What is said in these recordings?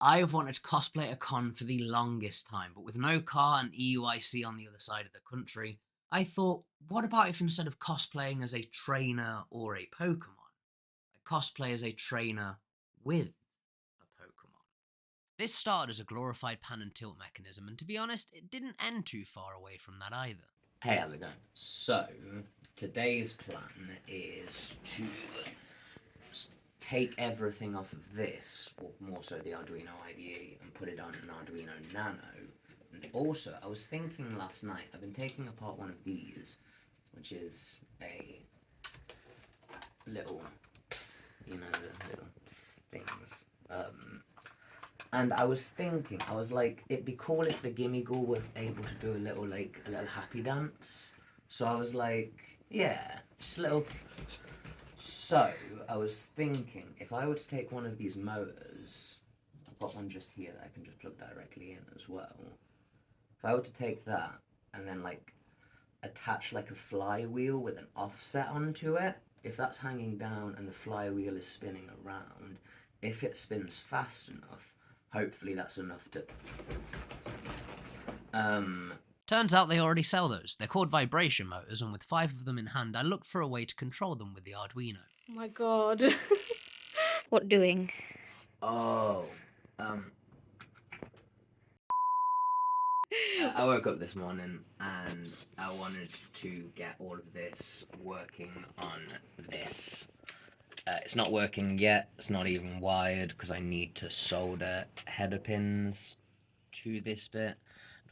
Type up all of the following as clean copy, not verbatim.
I've wanted to cosplay at a con for the longest time, but with no car and EUIC on the other side of the country, I thought, what about if instead of cosplaying as a trainer or a Pokemon, I cosplay as a trainer with a Pokemon? This started as a glorified pan and tilt mechanism, and to be honest, it didn't end too far away from that either. Hey, how's it going? So, today's plan is to take everything off of this, or more so the Arduino IDE, and put it on an Arduino Nano. And also, I was thinking last night, I've been taking apart one of these, which is a little, you know, the little things. And I was thinking, I was like, it'd be cool if the Gimmighoul were able to do a little happy dance. So I was like, yeah, just a little. So I was thinking, if I were to take one of these motors, I've got one just here that I can just plug directly in as well. If I were to take that and then like attach like a flywheel with an offset onto it, if that's hanging down and the flywheel is spinning around, if it spins fast enough, hopefully that's enough to... Turns out they already sell those. They're called vibration motors, and with 5 of them in hand, I looked for a way to control them with the Arduino. Oh my god. What doing? Oh, I woke up this morning and I wanted to get all of this working on this. It's not working yet, it's not even wired because I need to solder header pins to this bit.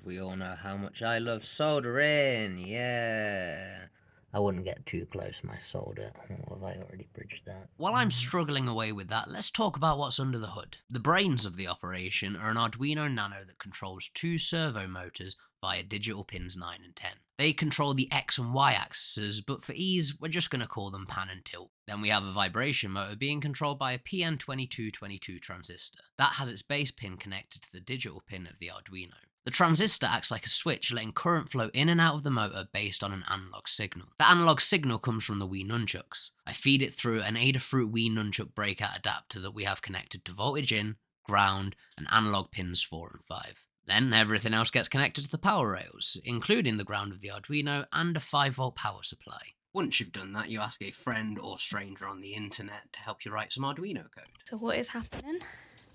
We all know how much I love soldering, yeah. I wouldn't get too close to my solder, or have I already bridged that? While I'm struggling away with that, let's talk about what's under the hood. The brains of the operation are an Arduino Nano that controls 2 servo motors via digital pins 9 and 10. They control the X and Y axes, but for ease, we're just going to call them pan and tilt. Then we have a vibration motor being controlled by a PN2222 transistor. That has its base pin connected to the digital pin of the Arduino. The transistor acts like a switch, letting current flow in and out of the motor based on an analog signal. The analog signal comes from the Wii nunchucks. I feed it through an Adafruit Wii nunchuck breakout adapter that we have connected to voltage in, ground, and analog pins 4 and 5. Then everything else gets connected to the power rails, including the ground of the Arduino and a 5-volt power supply. Once you've done that, you ask a friend or stranger on the internet to help you write some Arduino code. So what is happening?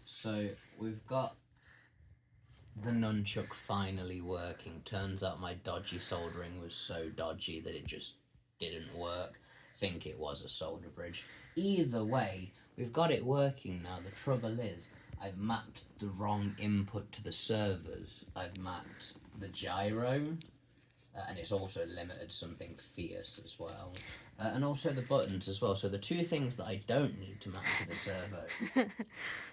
So we've got the nunchuck finally working. Turns out my dodgy soldering was so dodgy that it just didn't work. I think it was a solder bridge. Either way, we've got it working now. The trouble is, I've mapped the wrong input to the servers. I've mapped the gyro, and it's also limited something fierce as well. And also the buttons as well. So the 2 things that I don't need to map to the servo,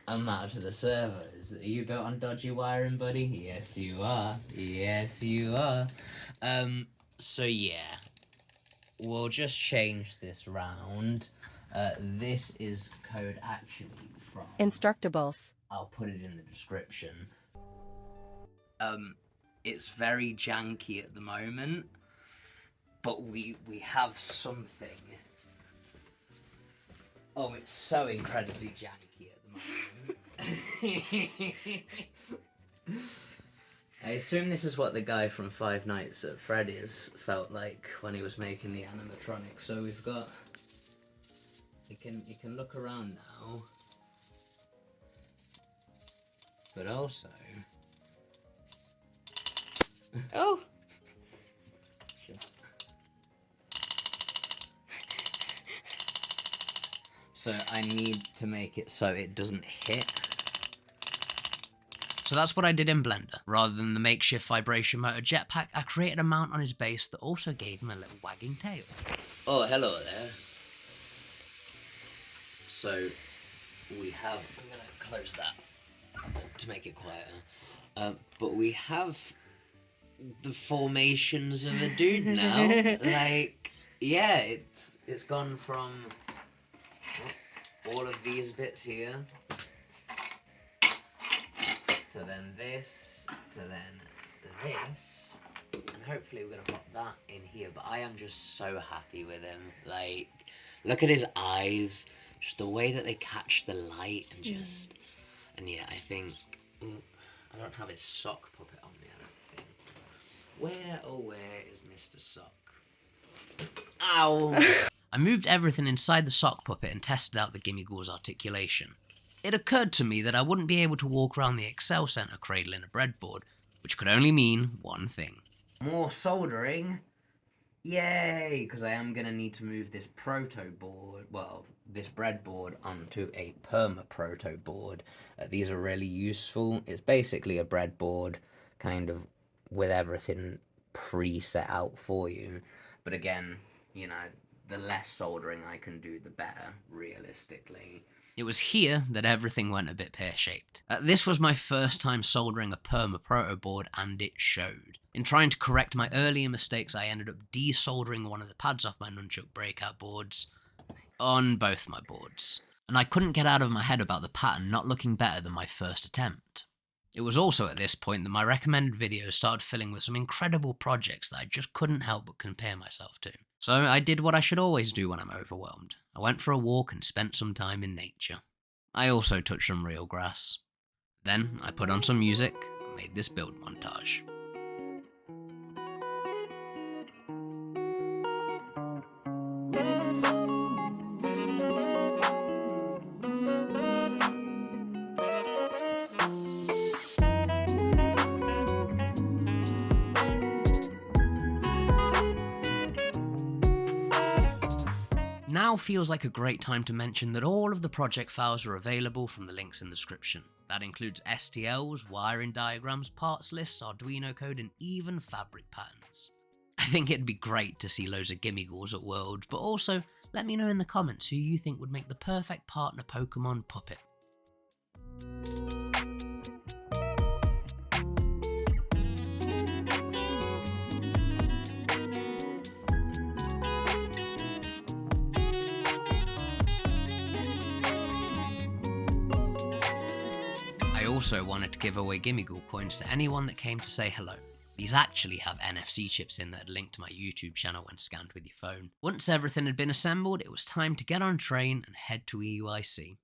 I'm mapped to the servos. Are you built on dodgy wiring, buddy? Yes, you are. Yes, you are. So yeah, we'll just change this round. This is code actually from Instructables. I'll put it in the description. It's very janky at the moment, but we have something. Oh, it's so incredibly janky at the moment. I assume this is what the guy from Five Nights at Freddy's felt like when he was making the animatronic. So we've got... You can look around now. But also... Oh! Just... So I need to make it so it doesn't hit. So that's what I did in Blender. Rather than the makeshift vibration motor jetpack, I created a mount on his base that also gave him a little wagging tail. Oh, hello there. So we have... I'm gonna close that to make it quieter. But we have the formations of a dude now. Like, yeah, it's gone from all of these bits here to then this to then this, and hopefully we're gonna pop that in here. But I am just so happy with him. Like, look at his eyes, just the way that they catch the light, and And yeah, I think... Ooh, I don't have his sock puppet on me, I don't think. Where, oh where is Mr. Sock? Ow! I moved everything inside the sock puppet and tested out the Gimmighoul's articulation. It occurred to me that I wouldn't be able to walk around the Excel Center cradling a breadboard, which could only mean one thing. More soldering? Yay! Because I am going to need to move this proto board, well, this breadboard onto a perma proto board. These are really useful. It's basically a breadboard kind of with everything pre-set out for you. But again, you know, the less soldering I can do, the better, realistically. It was here that everything went a bit pear-shaped. This was my first time soldering a perma proto board, and it showed. In trying to correct my earlier mistakes, I ended up desoldering one of the pads off my nunchuck breakout boards on both my boards. And I couldn't get out of my head about the pattern not looking better than my first attempt. It was also at this point that my recommended videos started filling with some incredible projects that I just couldn't help but compare myself to. So I did what I should always do when I'm overwhelmed. I went for a walk and spent some time in nature. I also touched some real grass. Then I put on some music and made this build montage. Now feels like a great time to mention that all of the project files are available from the links in the description. That includes STLs, wiring diagrams, parts lists, Arduino code, and even fabric patterns. I think it'd be great to see loads of Gimmighouls at World, but also let me know in the comments who you think would make the perfect partner Pokemon puppet. I also wanted to give away Gimmighoul coins to anyone that came to say hello. These actually have NFC chips in that link to my YouTube channel when scanned with your phone. Once everything had been assembled, it was time to get on a train and head to EUIC.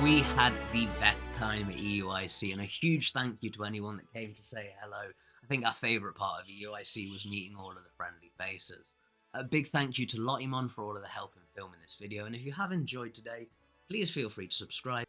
We had the best time at EUIC, and a huge thank you to anyone that came to say hello. I think our favourite part of EUIC was meeting all of the friendly faces. A big thank you to Lottimon for all of the help in filming this video, and if you have enjoyed today, please feel free to subscribe